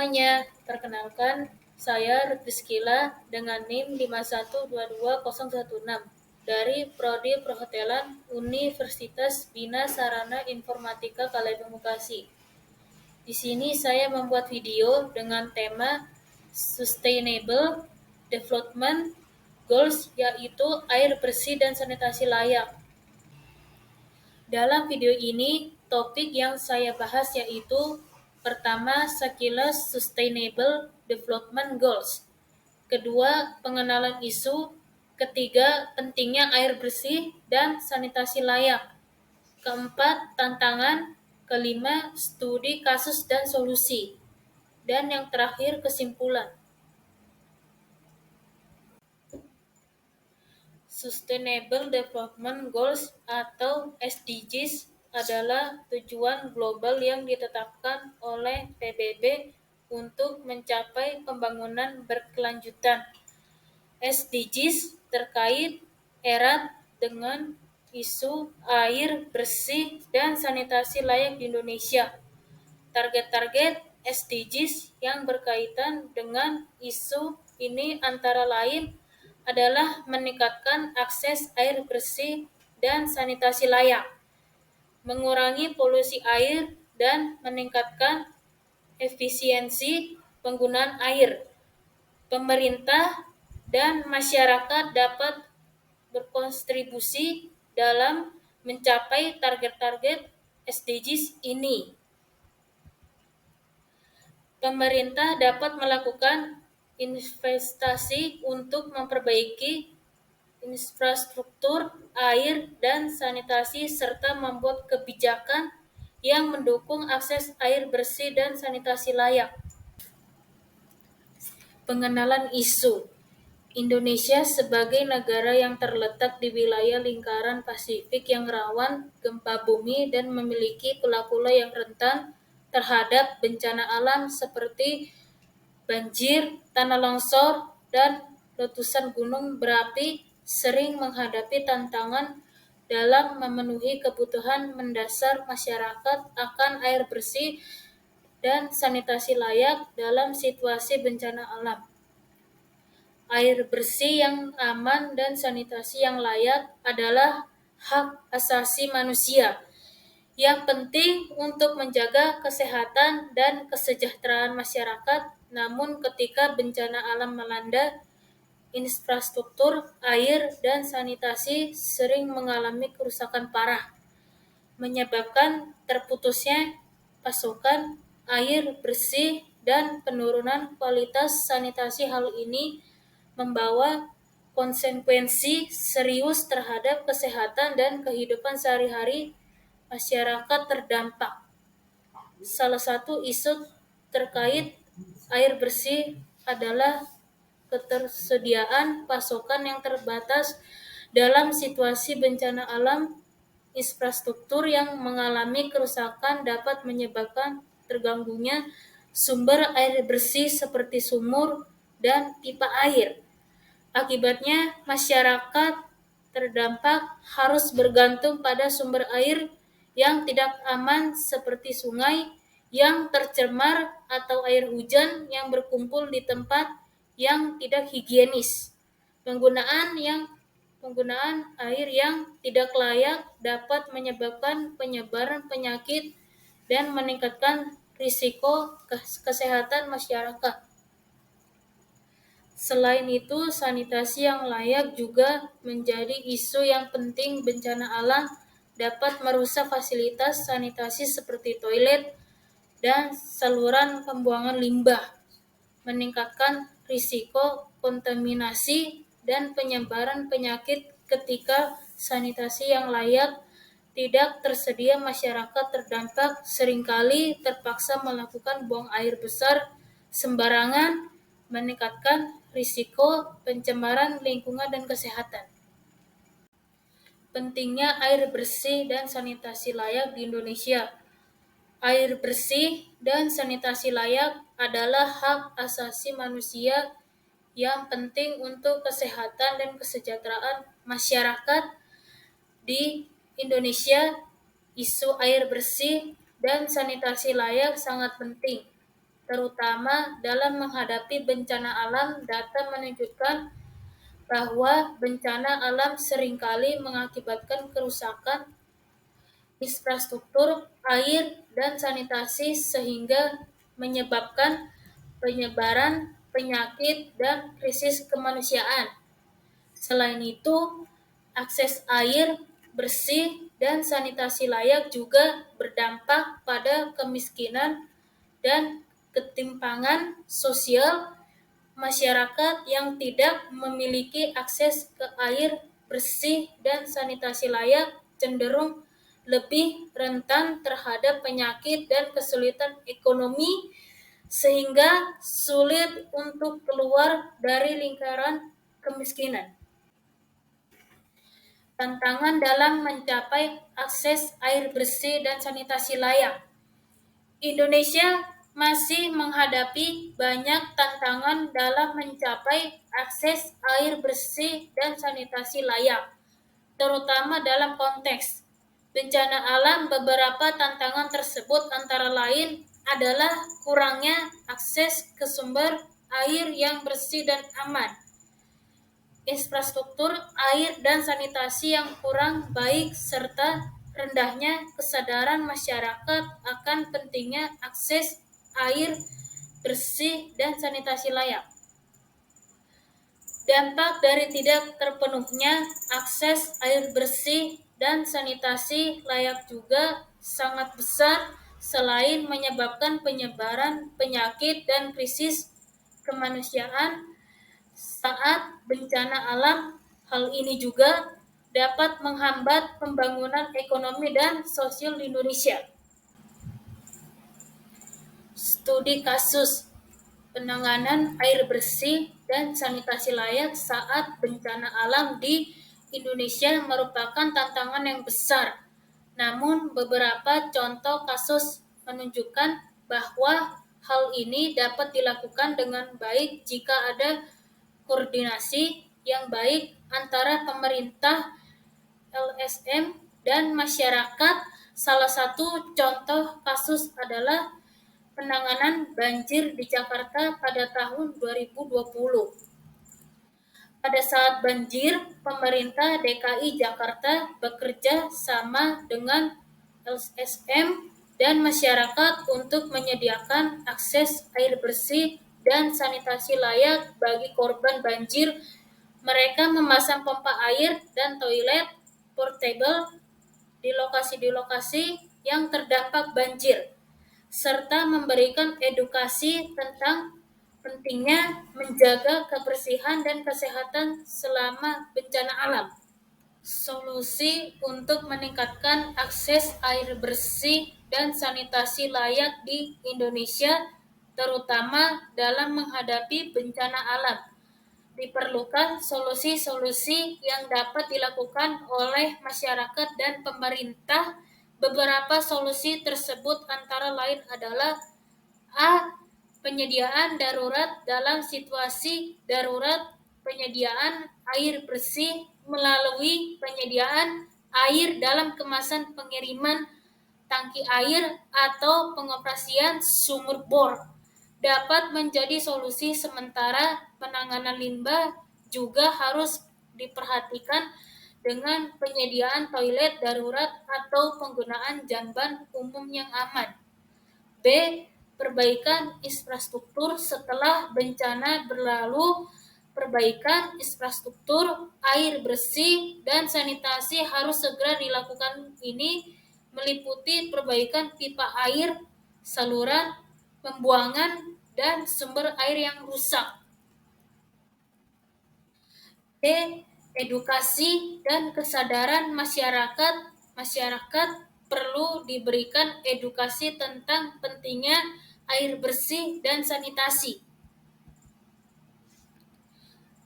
semuanya, perkenalkan saya Rizkila dengan NIM 5122016 dari Prodi Perhotelan Universitas Bina Sarana Informatika Kaledong Bekasi. Di sini saya membuat video dengan tema Sustainable Development Goals, yaitu air bersih dan sanitasi layak. Dalam video ini, topik yang saya bahas yaitu pertama, sekilas Sustainable Development Goals. Kedua, pengenalan isu. Ketiga, pentingnya air bersih dan sanitasi layak. Keempat, tantangan. Kelima, studi kasus dan solusi. Dan yang terakhir, kesimpulan. Sustainable Development Goals atau SDGs adalah tujuan global yang ditetapkan oleh PBB untuk mencapai pembangunan berkelanjutan. SDGs terkait erat dengan isu air bersih dan sanitasi layak di Indonesia. Target-target SDGs yang berkaitan dengan isu ini antara lain adalah meningkatkan akses air bersih dan sanitasi layak, mengurangi polusi air, dan meningkatkan efisiensi penggunaan air. Pemerintah dan masyarakat dapat berkontribusi dalam mencapai target-target SDGs ini. Pemerintah dapat melakukan investasi untuk memperbaiki infrastruktur air dan sanitasi serta membuat kebijakan yang mendukung akses air bersih dan sanitasi layak. Pengenalan isu. Indonesia sebagai negara yang terletak di wilayah lingkaran Pasifik yang rawan gempa bumi dan memiliki pulau-pulau yang rentan terhadap bencana alam seperti banjir, tanah longsor, dan letusan gunung berapi, sering menghadapi tantangan dalam memenuhi kebutuhan mendasar masyarakat akan air bersih dan sanitasi layak dalam situasi bencana alam. Air bersih yang aman dan sanitasi yang layak adalah hak asasi manusia yang penting untuk menjaga kesehatan dan kesejahteraan masyarakat. Namun ketika bencana alam melanda, infrastruktur air dan sanitasi sering mengalami kerusakan parah, menyebabkan terputusnya pasokan air bersih dan penurunan kualitas sanitasi. Hal ini membawa konsekuensi serius terhadap kesehatan dan kehidupan sehari-hari masyarakat terdampak. Salah satu isu terkait air bersih adalah ketersediaan pasokan yang terbatas dalam situasi bencana alam. Infrastruktur yang mengalami kerusakan dapat menyebabkan terganggunya sumber air bersih seperti sumur dan pipa air. Akibatnya, masyarakat terdampak harus bergantung pada sumber air yang tidak aman seperti sungai yang tercemar atau air hujan yang berkumpul di tempat yang tidak higienis. Penggunaan air yang tidak layak dapat menyebabkan penyebaran penyakit dan meningkatkan risiko kesehatan masyarakat. Selain itu, sanitasi yang layak juga menjadi isu yang penting. Bencana alam dapat merusak fasilitas sanitasi seperti toilet dan saluran pembuangan limbah, meningkatkan risiko kontaminasi dan penyebaran penyakit. Ketika sanitasi yang layak tidak tersedia, masyarakat terdampak seringkali terpaksa melakukan buang air besar sembarangan, meningkatkan risiko pencemaran lingkungan dan kesehatan. Pentingnya air bersih dan sanitasi layak di Indonesia. Air bersih dan sanitasi layak adalah hak asasi manusia yang penting untuk kesehatan dan kesejahteraan masyarakat di Indonesia. Isu air bersih dan sanitasi layak sangat penting, terutama dalam menghadapi bencana alam. Data menunjukkan bahwa bencana alam seringkali mengakibatkan kerusakan infrastruktur air dan sanitasi sehingga menyebabkan penyebaran penyakit dan krisis kemanusiaan. Selain itu, akses air bersih dan sanitasi layak juga berdampak pada kemiskinan dan ketimpangan sosial. Masyarakat yang tidak memiliki akses ke air bersih dan sanitasi layak cenderung lebih rentan terhadap penyakit dan kesulitan ekonomi, sehingga sulit untuk keluar dari lingkaran kemiskinan. Tantangan dalam mencapai akses air bersih dan sanitasi layak. Indonesia masih menghadapi banyak tantangan dalam mencapai akses air bersih dan sanitasi layak, terutama dalam konteks bencana alam. Beberapa tantangan tersebut antara lain adalah kurangnya akses ke sumber air yang bersih dan aman, infrastruktur air dan sanitasi yang kurang baik, serta rendahnya kesadaran masyarakat akan pentingnya akses air bersih dan sanitasi layak. Dampak dari tidak terpenuhnya akses air bersih dan sanitasi layak juga sangat besar. Selain menyebabkan penyebaran penyakit dan krisis kemanusiaan saat bencana alam, hal ini juga dapat menghambat pembangunan ekonomi dan sosial di Indonesia. Studi kasus penanganan air bersih dan sanitasi layak saat bencana alam di Indonesia merupakan tantangan yang besar. Namun, beberapa contoh kasus menunjukkan bahwa hal ini dapat dilakukan dengan baik jika ada koordinasi yang baik antara pemerintah, LSM, dan masyarakat. Salah satu contoh kasus adalah penanganan banjir di Jakarta pada tahun 2020. Pada saat banjir, pemerintah DKI Jakarta bekerja sama dengan LSM dan masyarakat untuk menyediakan akses air bersih dan sanitasi layak bagi korban banjir. Mereka memasang pompa air dan toilet portable di lokasi-lokasi yang terdampak banjir, serta memberikan edukasi tentang pentingnya menjaga kebersihan dan kesehatan selama bencana alam. Solusi untuk meningkatkan akses air bersih dan sanitasi layak di Indonesia, terutama dalam menghadapi bencana alam. Diperlukan solusi-solusi yang dapat dilakukan oleh masyarakat dan pemerintah. Beberapa solusi tersebut antara lain adalah: A. Penyediaan darurat dalam situasi darurat. Penyediaan air bersih melalui penyediaan air dalam kemasan pengiriman tangki air atau pengoperasian sumur bor dapat menjadi solusi sementara. Penanganan limbah juga harus diperhatikan dengan penyediaan toilet darurat atau penggunaan jamban umum yang aman. B. Perbaikan infrastruktur setelah bencana berlalu. Perbaikan infrastruktur air bersih dan sanitasi harus segera dilakukan. Ini meliputi perbaikan pipa air, saluran pembuangan, dan sumber air yang rusak. D. Edukasi dan kesadaran masyarakat. Masyarakat perlu diberikan edukasi tentang pentingnya air bersih dan sanitasi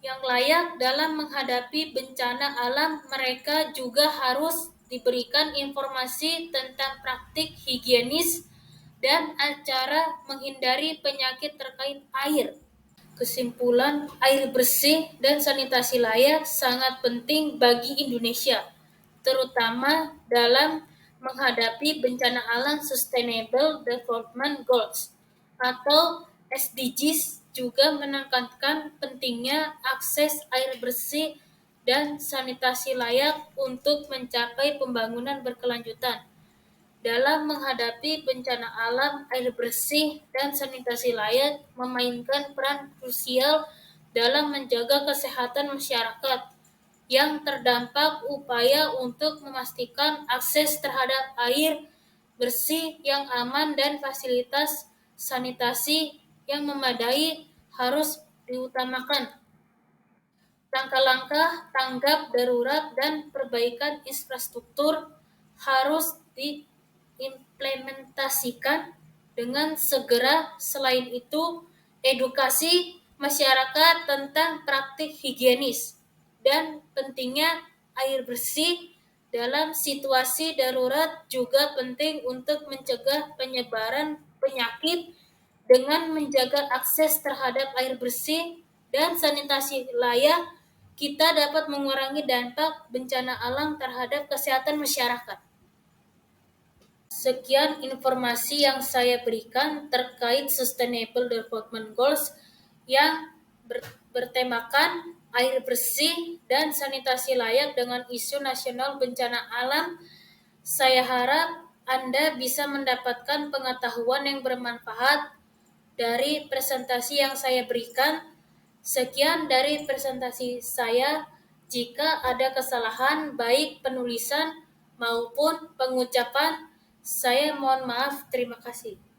yang layak dalam menghadapi bencana alam. Mereka juga harus diberikan informasi tentang praktik higienis dan cara menghindari penyakit terkait air. Kesimpulan, air bersih dan sanitasi layak sangat penting bagi Indonesia, terutama dalam menghadapi bencana alam Sustainable Development Goals atau SDGs juga menekankan pentingnya akses air bersih dan sanitasi layak untuk mencapai pembangunan berkelanjutan. Dalam menghadapi bencana alam, air bersih dan sanitasi layak memainkan peran krusial dalam menjaga kesehatan masyarakat yang terdampak. Upaya untuk memastikan akses terhadap air bersih yang aman dan fasilitas sanitasi yang memadai harus diutamakan. Langkah-langkah tanggap darurat dan perbaikan infrastruktur harus diimplementasikan dengan segera. Selain itu, edukasi masyarakat tentang praktik higienis dan pentingnya air bersih dalam situasi darurat juga penting untuk mencegah penyebaran penyakit. Dengan menjaga akses terhadap air bersih dan sanitasi layak, kita dapat mengurangi dampak bencana alam terhadap kesehatan masyarakat. Sekian informasi yang saya berikan terkait Sustainable Development Goals yang bertemakan air bersih dan sanitasi layak dengan isu nasional bencana alam. Saya harap Anda bisa mendapatkan pengetahuan yang bermanfaat dari presentasi yang saya berikan. Sekian dari presentasi saya. Jika ada kesalahan baik penulisan maupun pengucapan, saya mohon maaf. Terima kasih.